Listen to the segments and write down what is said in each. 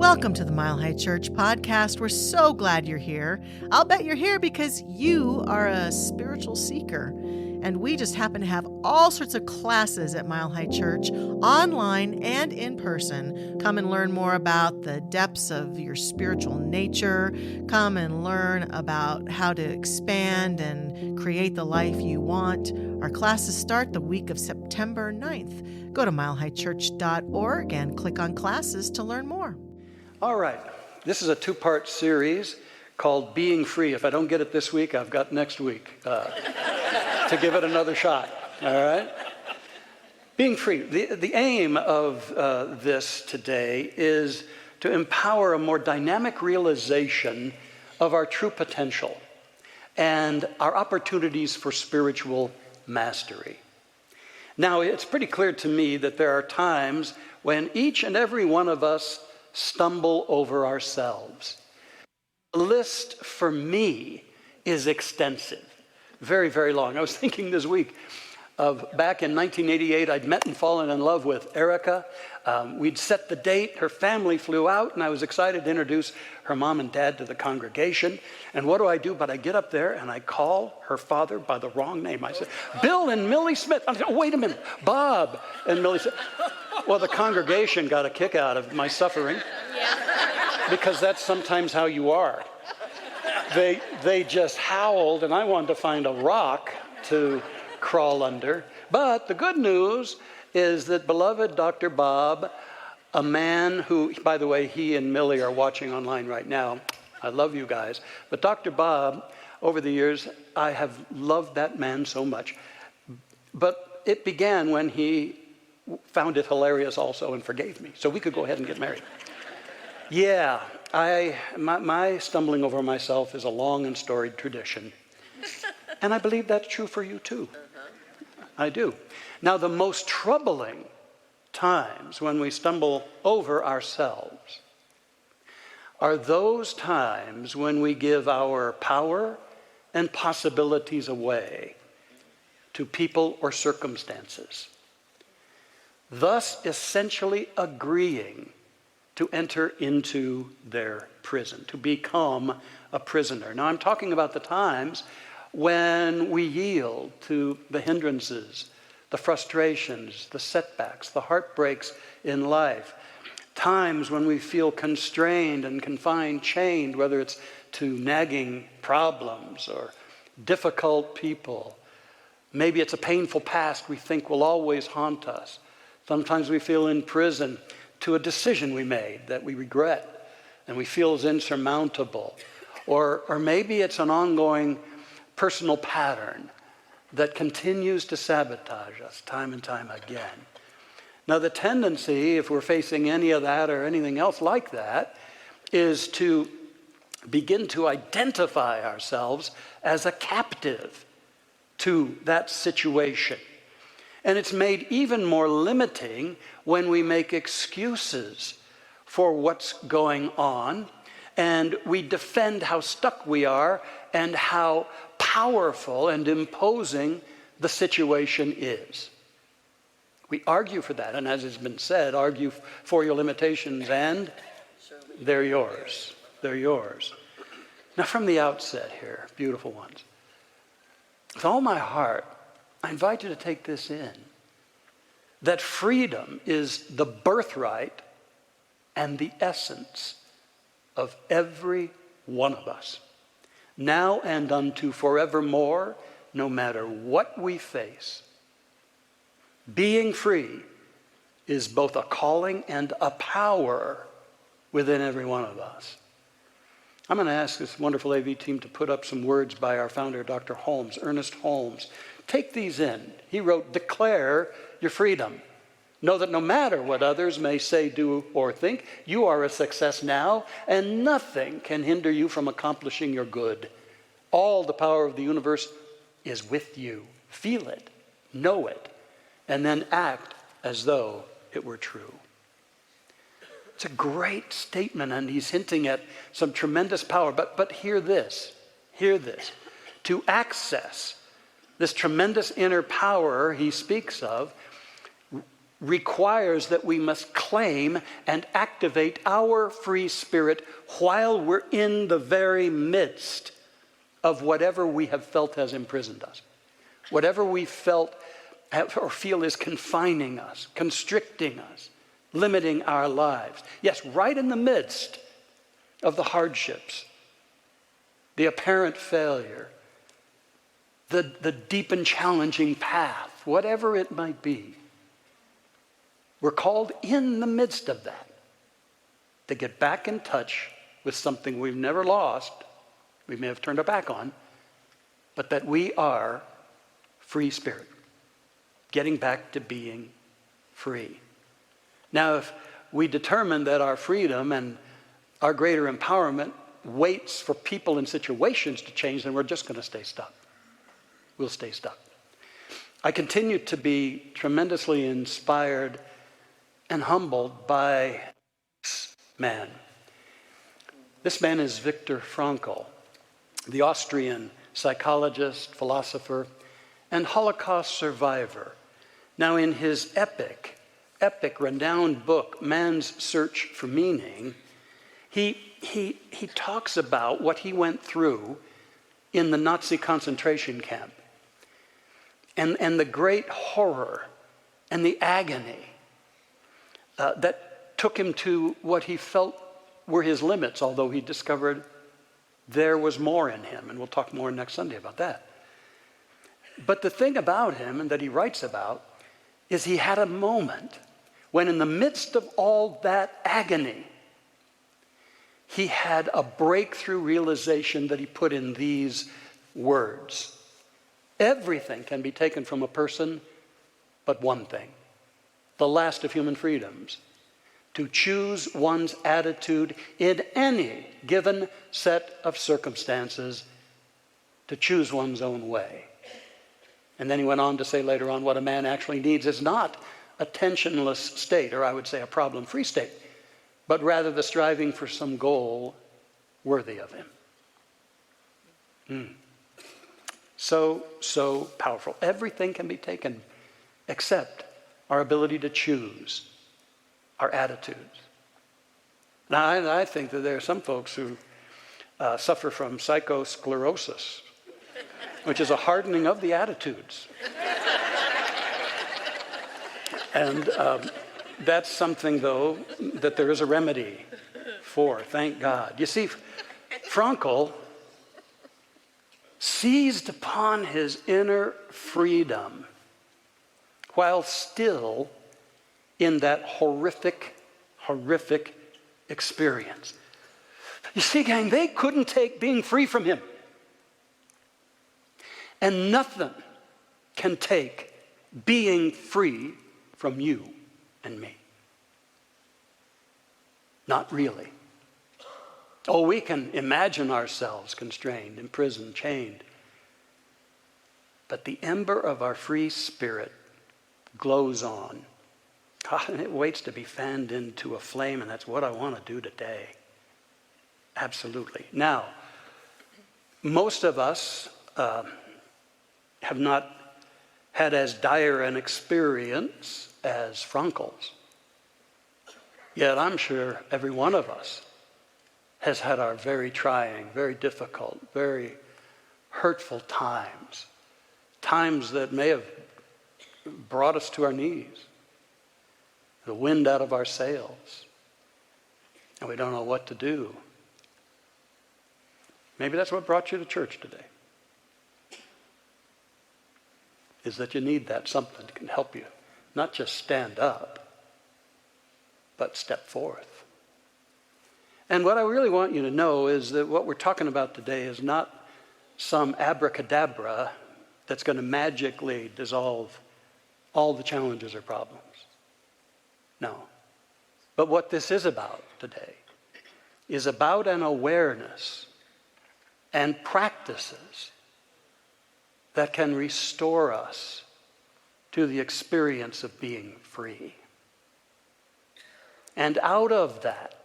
Welcome to the Mile High Church podcast. We're so glad you're here. I'll bet you're here because you are a spiritual seeker. And we just happen to have all sorts of classes at Mile High Church, online and in person. Come and learn more about the depths of your spiritual nature. Come and learn about how to expand and create the life you want. Our classes start the week of September 9th. Go to milehighchurch.org and click on classes to learn more. All right, this is a two-part series called Being Free. If I don't get it this week, I've got next week to give it another shot, all right? Being free. The aim of this today is to empower a more dynamic realization of our true potential and our opportunities for spiritual mastery. Now, it's pretty clear to me that there are times when each and every one of us stumble over ourselves. The list for me is extensive, very, very long. I was thinking this week of back in 1988, I'd met and fallen in love with Erica. We'd set the date, her family flew out, and I was excited to introduce her mom and dad to the congregation. And what do? But I get up there and I call her father by the wrong name. I said, Bill and Millie Smith. I said, oh, wait a minute, Bob and Millie Smith. Well, the congregation got a kick out of my suffering, because that's sometimes how you are. They just howled, and I wanted to find a rock to crawl under. But the good news is that beloved Dr. Bob, a man who, by the way, he and Millie are watching online right now. I love you guys. But Dr. Bob, over the years, I have loved that man so much. But it began when he found it hilarious also and forgave me. So we could go ahead and get married. Yeah, my stumbling over myself is a long and storied tradition. And I believe that's true for you too. I do. Now, the most troubling times when we stumble over ourselves are those times when we give our power and possibilities away to people or circumstances, thus essentially agreeing to enter into their prison, to become a prisoner. Now, I'm talking about the times when we yield to the hindrances, the frustrations, the setbacks, the heartbreaks in life. Times when we feel constrained and confined, chained, whether it's to nagging problems or difficult people. Maybe it's a painful past we think will always haunt us. Sometimes we feel in prison to a decision we made that we regret and we feel is insurmountable. Or maybe it's an ongoing personal pattern that continues to sabotage us time and time again. Now, the tendency, if we're facing any of that or anything else like that, is to begin to identify ourselves as a captive to that situation. And it's made even more limiting when we make excuses for what's going on, and we defend how stuck we are and how powerful and imposing the situation is. We argue for that, and as has been said, argue for your limitations, and they're yours. They're yours. Now, from the outset here, beautiful ones, with all my heart, I invite you to take this in, that freedom is the birthright and the essence of every one of us, now and unto forevermore, no matter what we face. Being free is both a calling and a power within every one of us. I'm going to ask this wonderful AV team to put up some words by our founder, Dr. Holmes, Ernest Holmes. Take these in. He wrote, "Declare your freedom. Know that no matter what others may say, do, or think, you are a success now, and nothing can hinder you from accomplishing your good. All the power of the universe is with you. Feel it, know it, and then act as though it were true." It's a great statement, and he's hinting at some tremendous power. But hear this. To access this tremendous inner power he speaks of, requires that we must claim and activate our free spirit while we're in the very midst of whatever we have felt has imprisoned us. Whatever we felt or feel is confining us, constricting us, limiting our lives. Yes, right in the midst of the hardships, the apparent failure, the deep and challenging path, whatever it might be. We're called in the midst of that to get back in touch with something we've never lost, we may have turned our back on, but that we are free spirit, getting back to being free. Now, if we determine that our freedom and our greater empowerment waits for people and situations to change, then we're just going to stay stuck. We'll stay stuck. I continue to be tremendously inspired and humbled by this man. This man is Viktor Frankl, the Austrian psychologist, philosopher, and Holocaust survivor. Now, in his epic, renowned book, Man's Search for Meaning, he talks about what he went through in the Nazi concentration camp and the great horror and the agony that took him to what he felt were his limits, although he discovered there was more in him. And we'll talk more next Sunday about that. But the thing about him, and that he writes about, is he had a moment when in the midst of all that agony, he had a breakthrough realization that he put in these words. Everything can be taken from a person, but one thing, the last of human freedoms, to choose one's attitude in any given set of circumstances, to choose one's own way. And then he went on to say later on, what a man actually needs is not a tensionless state, or I would say a problem-free state, but rather the striving for some goal worthy of him. So powerful. Everything can be taken except our ability to choose our attitudes. Now, I think that there are some folks who suffer from psychosclerosis, which is a hardening of the attitudes. And that's something, though, that there is a remedy for, thank God. You see, Frankl seized upon his inner freedom while still in that horrific experience. You see, gang, they couldn't take being free from him. And nothing can take being free from you and me. Not really. Oh, we can imagine ourselves constrained, imprisoned, chained. But the ember of our free spirit glows on. God, and it waits to be fanned into a flame, and that's what I want to do today. Absolutely. Now, most of us have not had as dire an experience as Frankl's. Yet I'm sure every one of us has had our very trying, very difficult, very hurtful times. Times that may have brought us to our knees. The wind out of our sails. And we don't know what to do. Maybe that's what brought you to church today. Is that you need that something that can help you. Not just stand up, but step forth. And what I really want you to know is that what we're talking about today is not some abracadabra that's going to magically dissolve all the challenges or problems. No. But what this is about today is about an awareness and practices that can restore us to the experience of being free. And out of that,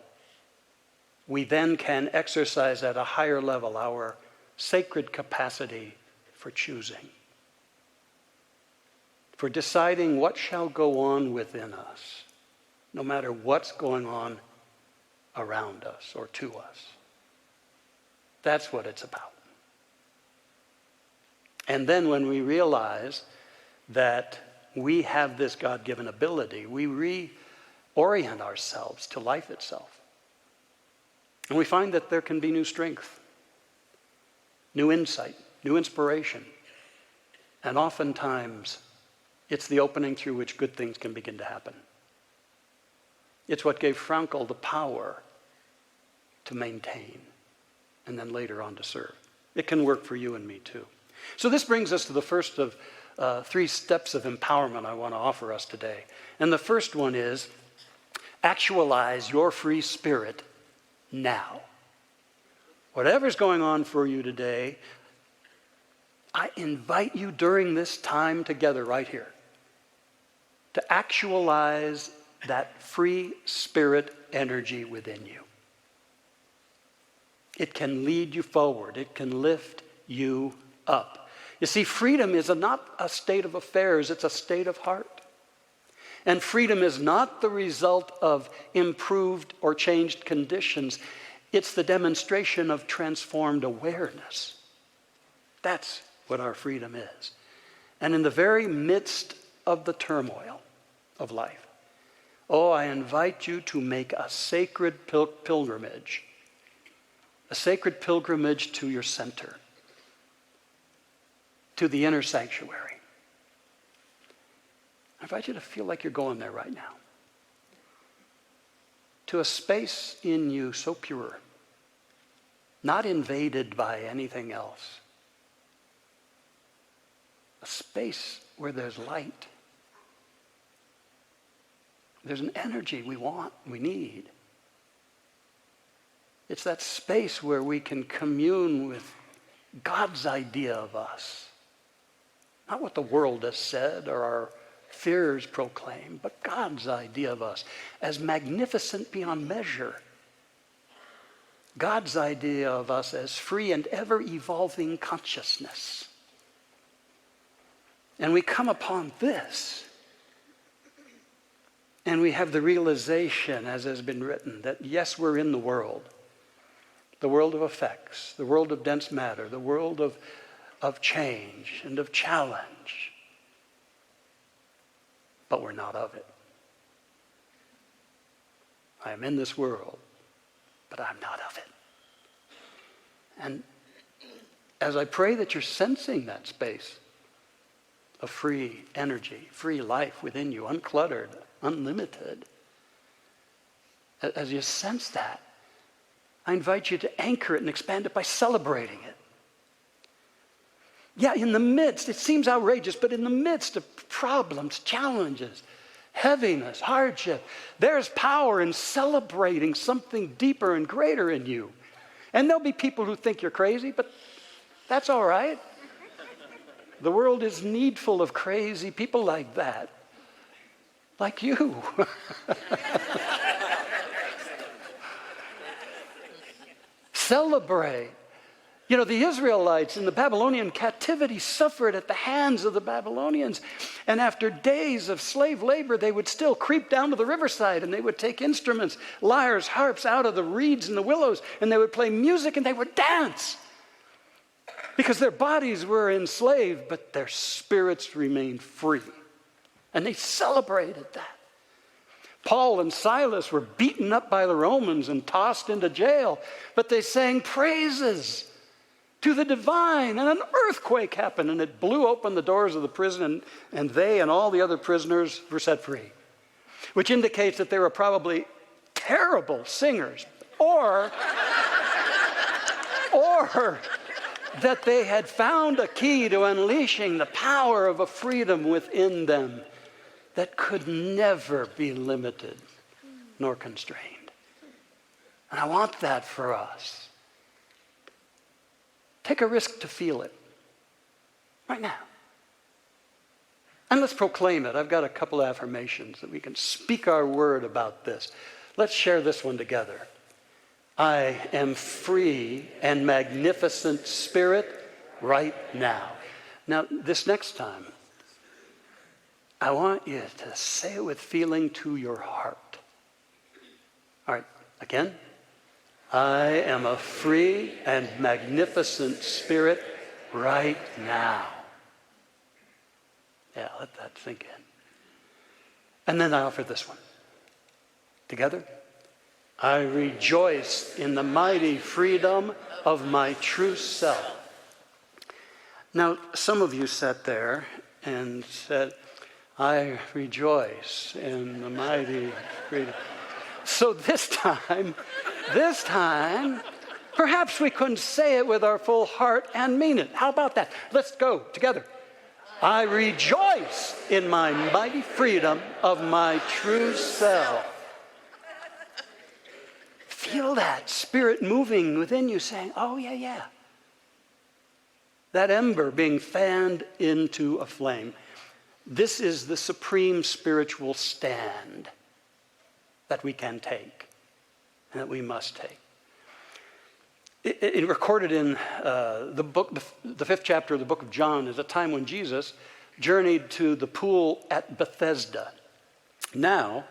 we then can exercise at a higher level our sacred capacity for choosing. for deciding what shall go on within us, no matter what's going on around us or to us. That's what it's about. And then when we realize that we have this God-given ability, we reorient ourselves to life itself. And we find that there can be new strength, new insight, new inspiration. And oftentimes, it's the opening through which good things can begin to happen. It's what gave Frankl the power to maintain and then later on to serve. It can work for you and me too. So this brings us to the first of 3 steps of empowerment I want to offer us today. And the first one is actualize your free spirit now. Whatever's going on for you today, I invite you during this time together right here to actualize that free spirit energy within you. It can lead you forward. It can lift you up. You see, freedom is not a state of affairs, it's a state of heart. And freedom is not the result of improved or changed conditions. It's the demonstration of transformed awareness. That's what our freedom is. And in the very midst of the turmoil of life, I invite you to make a sacred pilgrimage. A sacred pilgrimage to your center, to the inner sanctuary. I invite you to feel like you're going there right now. To a space in you so pure, not invaded by anything else. A space where there's light. There's an energy we want, we need. It's that space where we can commune with God's idea of us. Not what the world has said or our fears proclaim, but God's idea of us as magnificent beyond measure. God's idea of us as free and ever-evolving consciousness. And we come upon this, and we have the realization, as has been written, that yes, we're in the world of effects, the world of dense matter, the world of change and of challenge. But we're not of it. I am in this world, but I'm not of it. And as I pray that you're sensing that space of free energy, free life within you, uncluttered, unlimited, as you sense that, I invite you to anchor it and expand it by celebrating it. Yeah, in the midst, it seems outrageous, but in the midst of problems, challenges, heaviness, hardship, there's power in celebrating something deeper and greater in you. And there'll be people who think you're crazy, but that's all right. The world is needful of crazy people like that, like you. Celebrate. You know, the Israelites in the Babylonian captivity suffered at the hands of the Babylonians. And after days of slave labor, they would still creep down to the riverside and they would take instruments, lyres, harps out of the reeds and the willows, and they would play music and they would dance. Because their bodies were enslaved, but their spirits remained free. And they celebrated that. Paul and Silas were beaten up by the Romans and tossed into jail, but they sang praises to the divine, and an earthquake happened, and it blew open the doors of the prison, and they and all the other prisoners were set free, which indicates that they were probably terrible singers, or that they had found a key to unleashing the power of a freedom within them that could never be limited nor constrained. And I want that for us. Take a risk to feel it right now. And let's proclaim it. I've got a couple of affirmations that we can speak our word about this. Let's share this one together. I am free and magnificent spirit right now. Now, this next time, I want you to say it with feeling to your heart. All right, again. I am a free and magnificent spirit right now. Yeah, let that sink in. And then I offer this one. Together. I rejoice in the mighty freedom of my true self. Now, some of you sat there and said, I rejoice in the mighty freedom. So this time, perhaps we couldn't say it with our full heart and mean it. How about that? Let's go together. I rejoice in my mighty freedom of my true self. Feel that spirit moving within you saying, oh, yeah. That ember being fanned into a flame. This is the supreme spiritual stand that we can take and that we must take. It recorded in the book, the 5th chapter of the book of John, is a time when Jesus journeyed to the pool at Bethesda. Now,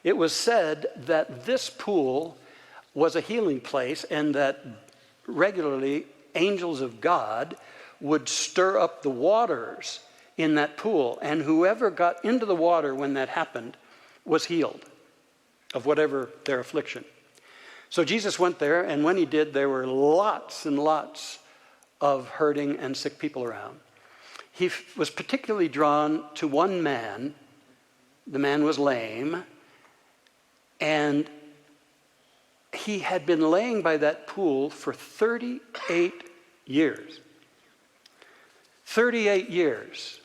it was said that this pool was a healing place and that regularly angels of God would stir up the waters in that pool, and whoever got into the water when that happened was healed of whatever their affliction. So Jesus went there, and when he did, there were lots and lots of hurting and sick people around. He was particularly drawn to one man. The man was lame, and he had been laying by that pool for 38 years. 38 years.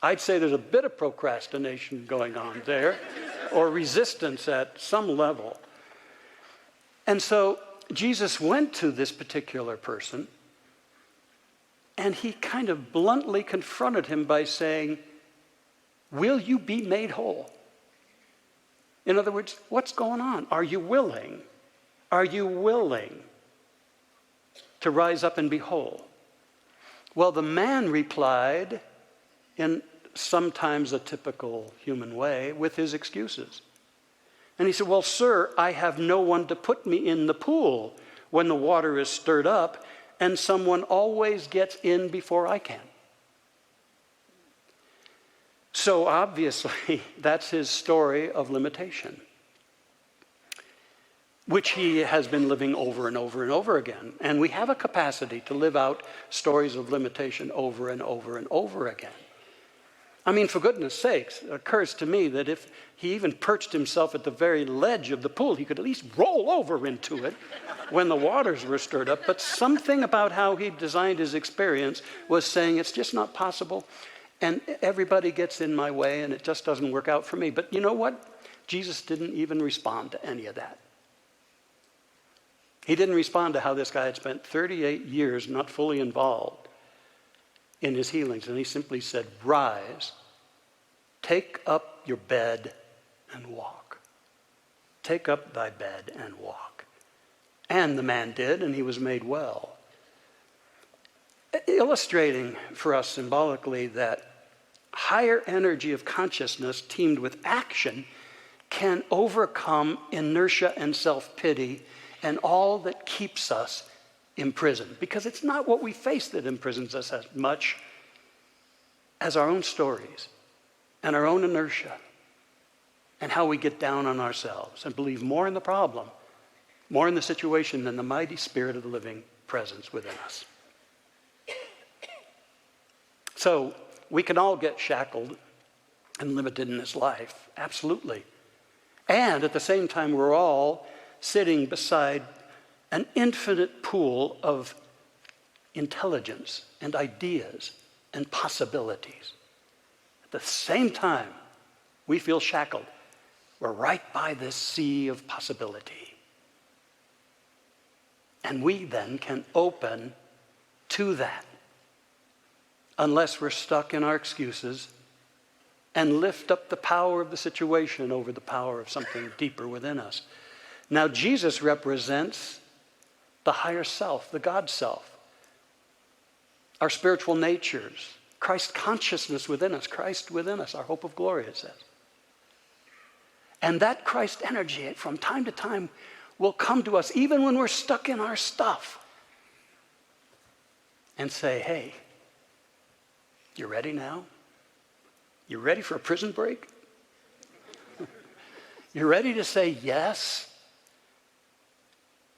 I'd say there's a bit of procrastination going on there, or resistance at some level. And so Jesus went to this particular person, and he kind of bluntly confronted him by saying, will you be made whole? In other words, what's going on? Are you willing? Are you willing to rise up and be whole? Well, the man replied in sometimes a typical human way with his excuses. And he said, well, sir, I have no one to put me in the pool when the water is stirred up, and someone always gets in before I can. So obviously, that's his story of limitation, which he has been living over and over and over again. And we have a capacity to live out stories of limitation over and over and over again. I mean, for goodness sakes, it occurs to me that if he even perched himself at the very ledge of the pool, he could at least roll over into it when the waters were stirred up. But something about how he designed his experience was saying, it's just not possible, and everybody gets in my way, and it just doesn't work out for me. But you know what? Jesus didn't even respond to any of that. He didn't respond to how this guy had spent 38 years not fully involved in his healings. And he simply said, rise, take up your bed and walk. Take up thy bed and walk. And the man did, and he was made well. Illustrating for us symbolically that higher energy of consciousness teamed with action can overcome inertia and self-pity and all that keeps us imprisoned. Because it's not what we face that imprisons us as much as our own stories and our own inertia and how we get down on ourselves and believe more in the problem, more in the situation than the mighty Spirit of the living presence within us. So we can all get shackled and limited in this life, absolutely. And at the same time, we're all sitting beside an infinite pool of intelligence and ideas and possibilities. At the same time, we feel shackled. We're right by this sea of possibility. And we then can open to that, unless we're stuck in our excuses, and lift up the power of the situation over the power of something deeper within us. Now, Jesus represents the higher self, the God self, our spiritual natures. Christ consciousness within us, Christ within us, our hope of glory, it says. And that Christ energy from time to time will come to us even when we're stuck in our stuff and say, hey, you ready now? You ready for a prison break? You're ready to say yes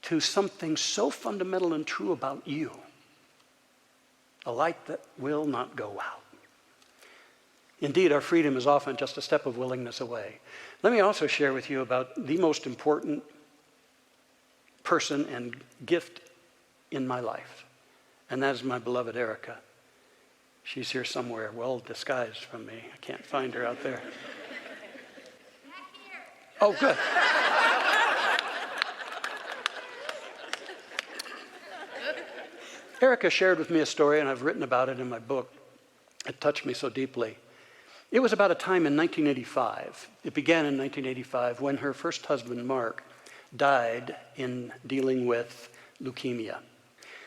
to something so fundamental and true about you, a light that will not go out. Indeed, our freedom is often just a step of willingness away. Let me also share with you about the most important person and gift in my life, and that is my beloved Erica. She's here somewhere, well disguised from me. I can't find her out there. Oh, good. Erica shared with me a story, and I've written about it in my book. It touched me so deeply. It was about a time in 1985. It began in 1985 when her first husband, Mark, died in dealing with leukemia.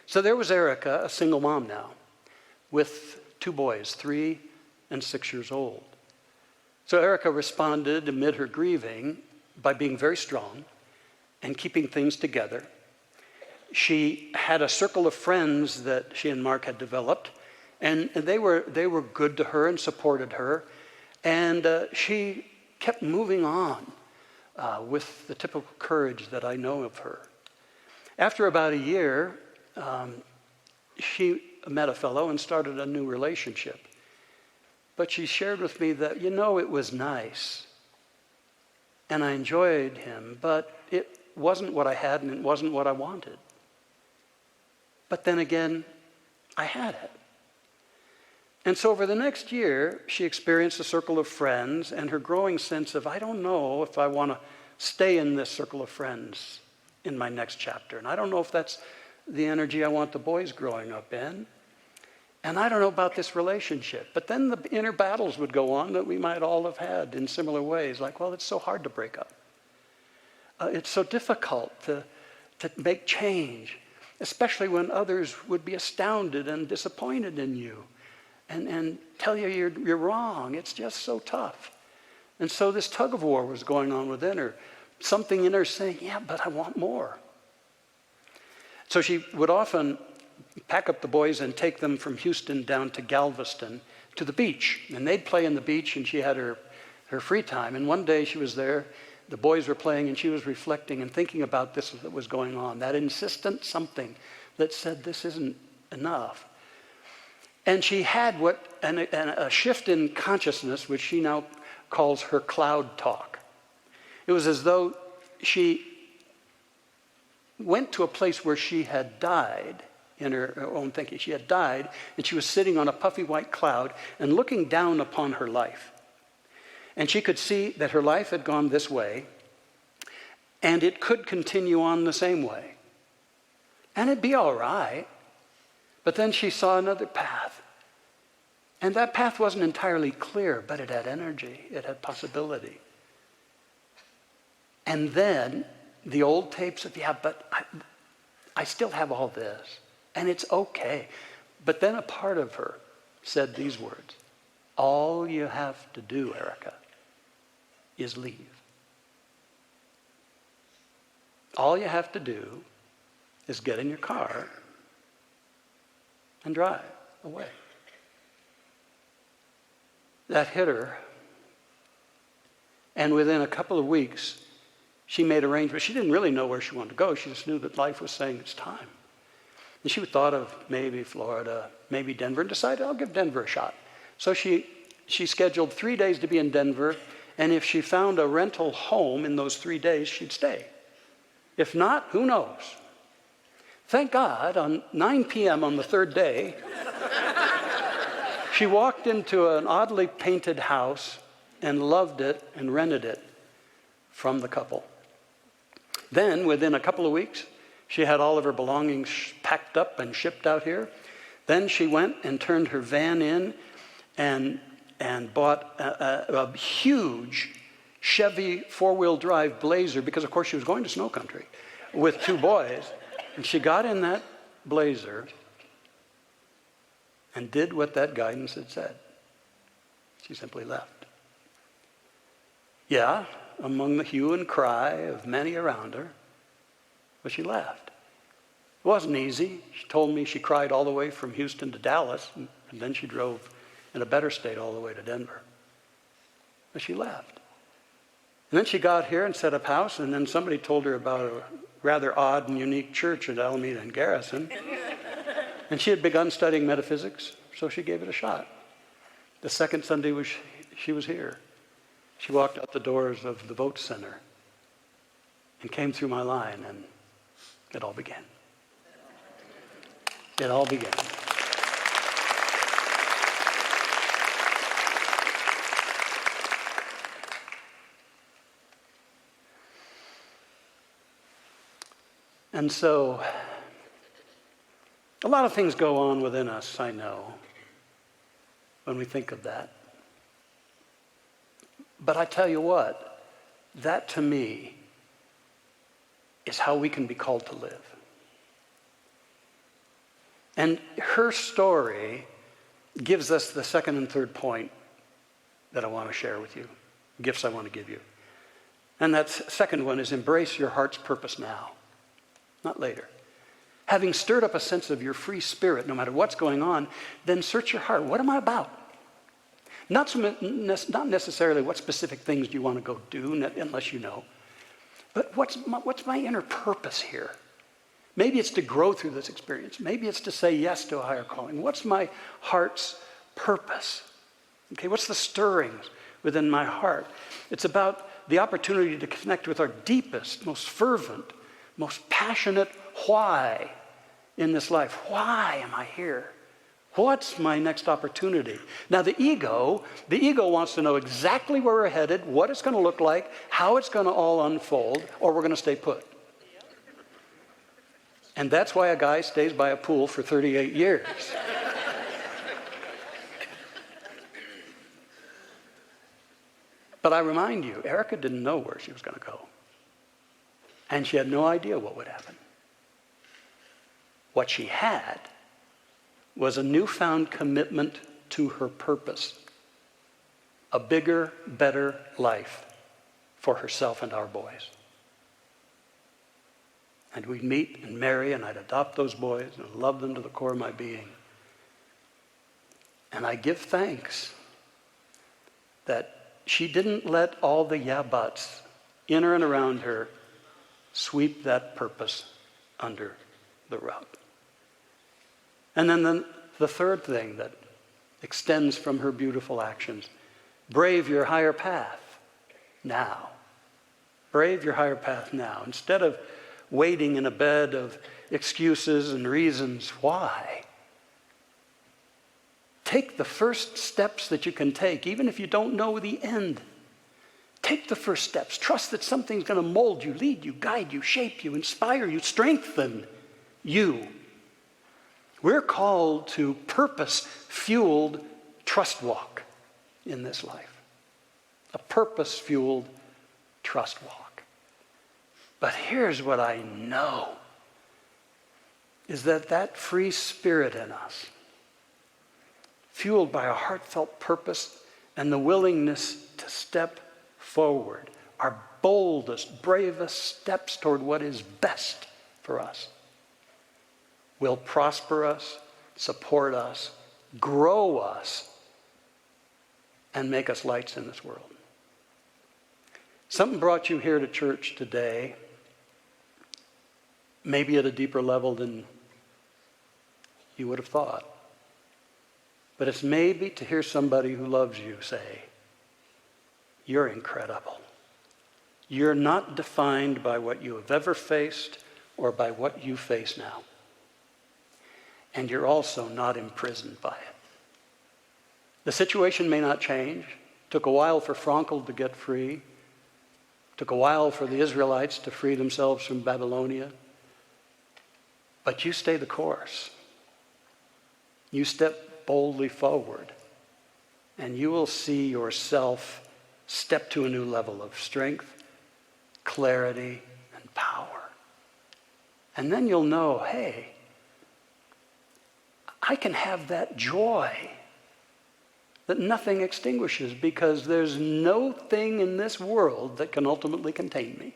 So there was Erica, a single mom now, with 2 boys, 3 and 6 years old. So Erica responded amid her grieving by being very strong and keeping things together. She had a circle of friends that she and Mark had developed, and they were good to her and supported her. And she kept moving on with the typical courage that I know of her. After about a year, she met a fellow and started a new relationship. But she shared with me that, it was nice. And I enjoyed him, but it wasn't what I had and it wasn't what I wanted. But then again, I had it. And so over the next year, she experienced a circle of friends and her growing sense of, I don't know if I want to stay in this circle of friends in my next chapter. And I don't know if that's the energy I want the boys growing up in. And I don't know about this relationship. But then the inner battles would go on that we might all have had in similar ways. Like, well, it's so hard to break up. It's so difficult to make change, especially when others would be astounded and disappointed in you and tell you you're wrong. It's just so tough. And so this tug of war was going on within her. Something in her saying, yeah, but I want more. So she would often pack up the boys and take them from Houston down to Galveston to the beach. And they'd play in the beach, and she had her free time. And one day she was there, the boys were playing, and she was reflecting and thinking about this that was going on, that insistent something that said this isn't enough. And she had a shift in consciousness, which she now calls her cloud talk. It was as though she went to a place where she had died in her own thinking. She had died, and she was sitting on a puffy white cloud and looking down upon her life. And she could see that her life had gone this way, and it could continue on the same way. And it'd be all right. But then she saw another path. And that path wasn't entirely clear, but it had energy. It had possibility. And then the old tapes of, yeah, but I still have all this. And it's okay. But then a part of her said these words: all you have to do, Erica, is leave. All you have to do is get in your car and drive away. That hit her. And within a couple of weeks, she made arrangements. She didn't really know where she wanted to go. She just knew that life was saying it's time. And she thought of maybe Florida, maybe Denver, and decided, I'll give Denver a shot. So she scheduled 3 days to be in Denver, and if she found a rental home in those 3 days, she'd stay. If not, who knows? Thank God, on 9 p.m. on the 3rd day, she walked into an oddly painted house and loved it and rented it from the couple. Then, within a couple of weeks, she had all of her belongings packed up and shipped out here. Then she went and turned her van in and bought a huge Chevy 4-wheel drive Blazer, because of course she was going to snow country with 2 boys. And she got in that Blazer and did what that guidance had said. She simply left. Yeah, among the hue and cry of many around her, but she left. It wasn't easy. She told me she cried all the way from Houston to Dallas, and then she drove in a better state all the way to Denver. But she left. And then she got here and set up house, and then somebody told her about a rather odd and unique church at Alameda and Garrison. And she had begun studying metaphysics, so she gave it a shot. The second Sunday she was here. She walked out the doors of the Vote Center and came through my line, and it all began. It all began. And so, a lot of things go on within us, I know, when we think of that. But I tell you what, that to me is how we can be called to live. And her story gives us the second and third point that I want to share with you, gifts I want to give you. And that second one is embrace your heart's purpose now, not later. Having stirred up a sense of your free spirit, no matter what's going on, then search your heart. What am I about? Not necessarily what specific things do you want to go do, unless you know. But what's my inner purpose here? Maybe it's to grow through this experience. Maybe it's to say yes to a higher calling. What's my heart's purpose? Okay, what's the stirrings within my heart? It's about the opportunity to connect with our deepest, most fervent, most passionate why in this life. Why am I here? What's my next opportunity? Now the ego wants to know exactly where we're headed, what it's going to look like, how it's going to all unfold, or we're going to stay put. And that's why a guy stays by a pool for 38 years. But I remind you, Erica didn't know where she was going to go. And she had no idea what would happen. What she had was a newfound commitment to her purpose. A bigger, better life for herself and our boys. And we'd meet and marry, and I'd adopt those boys and love them to the core of my being. And I give thanks that she didn't let all the yeah buts in her and around her sweep that purpose under the rug. And then the third thing that extends from her beautiful actions, brave your higher path now. Brave your higher path now. Instead of waiting in a bed of excuses and reasons why, take the first steps that you can take, even if you don't know the end. Take the first steps. Trust that something's going to mold you, lead you, guide you, shape you, inspire you, strengthen you. We're called to purpose-fueled trust walk in this life. A purpose-fueled trust walk. But here's what I know, is that free spirit in us, fueled by a heartfelt purpose and the willingness to step forward, our boldest, bravest steps toward what is best for us, will prosper us, support us, grow us, and make us lights in this world. Something brought you here to church today, maybe at a deeper level than you would have thought. But it's maybe to hear somebody who loves you say, you're incredible. You're not defined by what you have ever faced or by what you face now. And you're also not imprisoned by it. The situation may not change. It took a while for Frankel to get free. It took a while for the Israelites to free themselves from Babylonia. But you stay the course. You step boldly forward, and you will see yourself step to a new level of strength, clarity, and power. And then you'll know, hey, I can have that joy that nothing extinguishes, because there's no thing in this world that can ultimately contain me.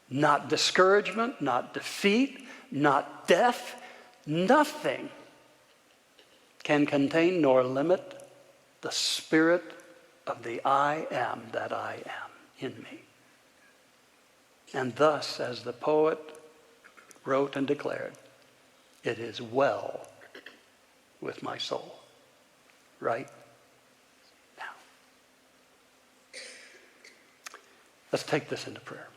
Not discouragement, not defeat, not death. Nothing can contain nor limit the spirit of the I am that I am in me. And thus, as the poet wrote and declared, it is well with my soul right now. Let's take this into prayer.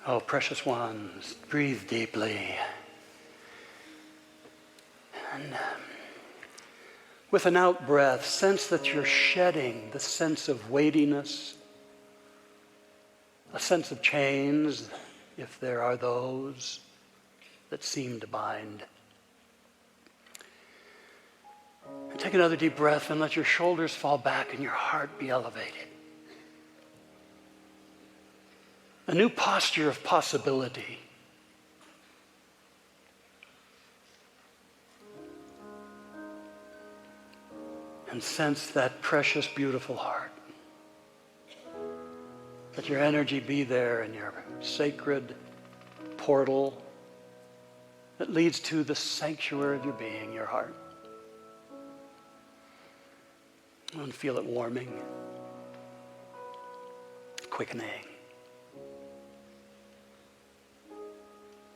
Oh, precious ones, breathe deeply. And with an out breath, sense that you're shedding the sense of weightiness, a sense of chains, if there are those that seem to bind. And take another deep breath and let your shoulders fall back and your heart be elevated. A new posture of possibility. And sense that precious, beautiful heart. Let your energy be there in your sacred portal that leads to the sanctuary of your being, your heart. And feel it warming, quickening.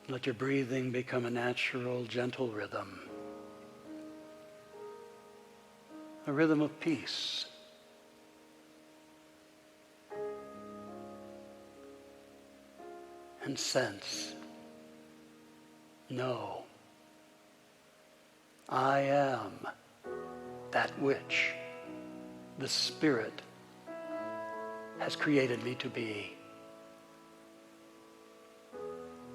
Let your breathing become a natural, gentle rhythm. A rhythm of peace. And sense, no, I am that which the Spirit has created me to be.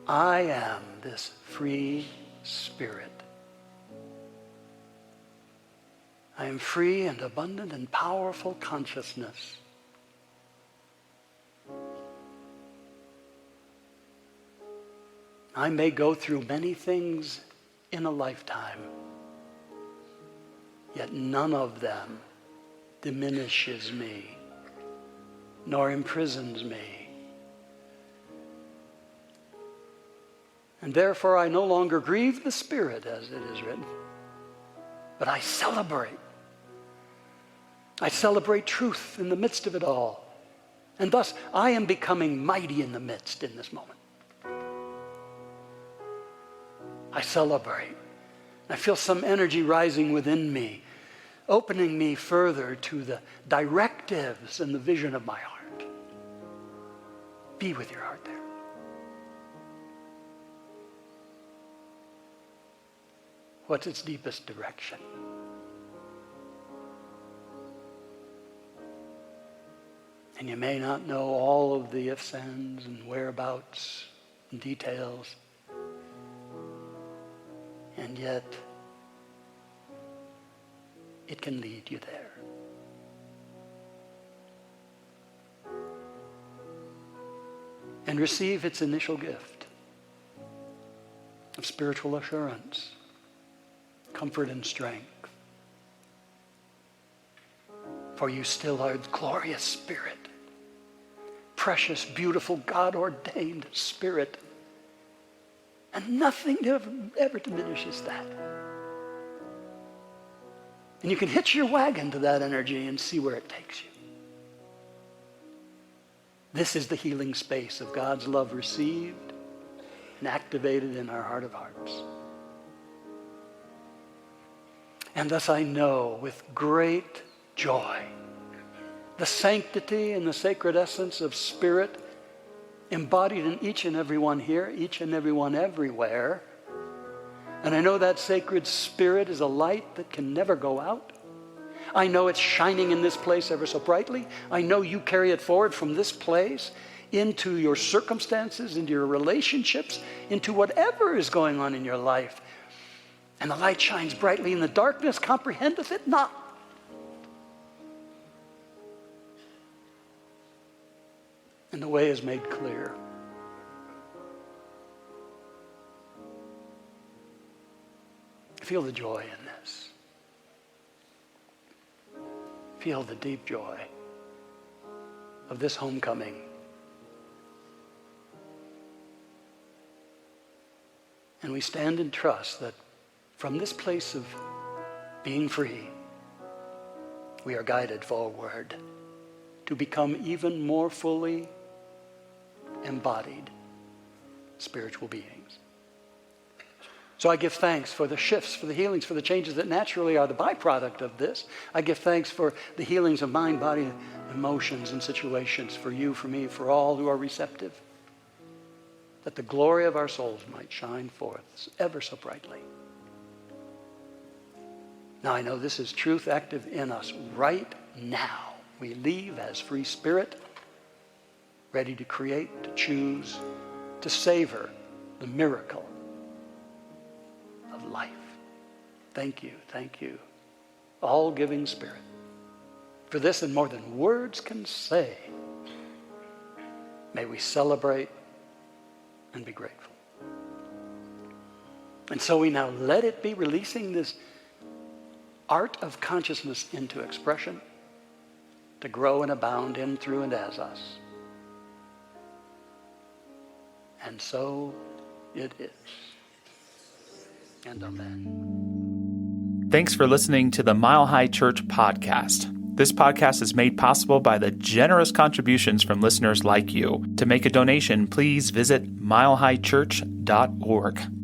I am this free spirit. I am free and abundant and powerful consciousness. I may go through many things in a lifetime, yet none of them diminishes me, nor imprisons me. And therefore I no longer grieve the Spirit, as it is written, but I celebrate. I celebrate truth in the midst of it all. And thus I am becoming mighty in the midst in this moment. I celebrate. I feel some energy rising within me, opening me further to the directives and the vision of my heart. Be with your heart there. What's its deepest direction? And you may not know all of the ifs, ands, and whereabouts and details. And yet, it can lead you there. And receive its initial gift of spiritual assurance, comfort and strength. For you still are the glorious Spirit, precious, beautiful, God-ordained Spirit. And nothing ever diminishes that. And you can hitch your wagon to that energy and see where it takes you. This is the healing space of God's love received and activated in our heart of hearts. And thus I know with great joy the sanctity and the sacred essence of Spirit embodied in each and every one here, each and every one everywhere. And I know that sacred Spirit is a light that can never go out. I know it's shining in this place ever so brightly. I know you carry it forward from this place into your circumstances, into your relationships, into whatever is going on in your life. And the light shines brightly, and the darkness comprehendeth it not. and the way is made clear. Feel the joy in this. Feel the deep joy of this homecoming. And we stand in trust that from this place of being free, we are guided forward to become even more fully embodied spiritual beings. So I give thanks for the shifts, for the healings, for the changes that naturally are the byproduct of this. I give thanks for the healings of mind, body, emotions, and situations, for you, for me, for all who are receptive, that the glory of our souls might shine forth ever so brightly. Now I know this is truth active in us right now. We leave as free spirit, ready to create, to choose, to savor the miracle of life. Thank you, all-giving Spirit, for this and more than words can say. May we celebrate and be grateful. And so we now let it be, releasing this art of consciousness into expression, to grow and abound in, through, and as us. And so it is. And amen. Thanks for listening to the Mile High Church podcast. This podcast is made possible by the generous contributions from listeners like you. To make a donation, please visit milehighchurch.org.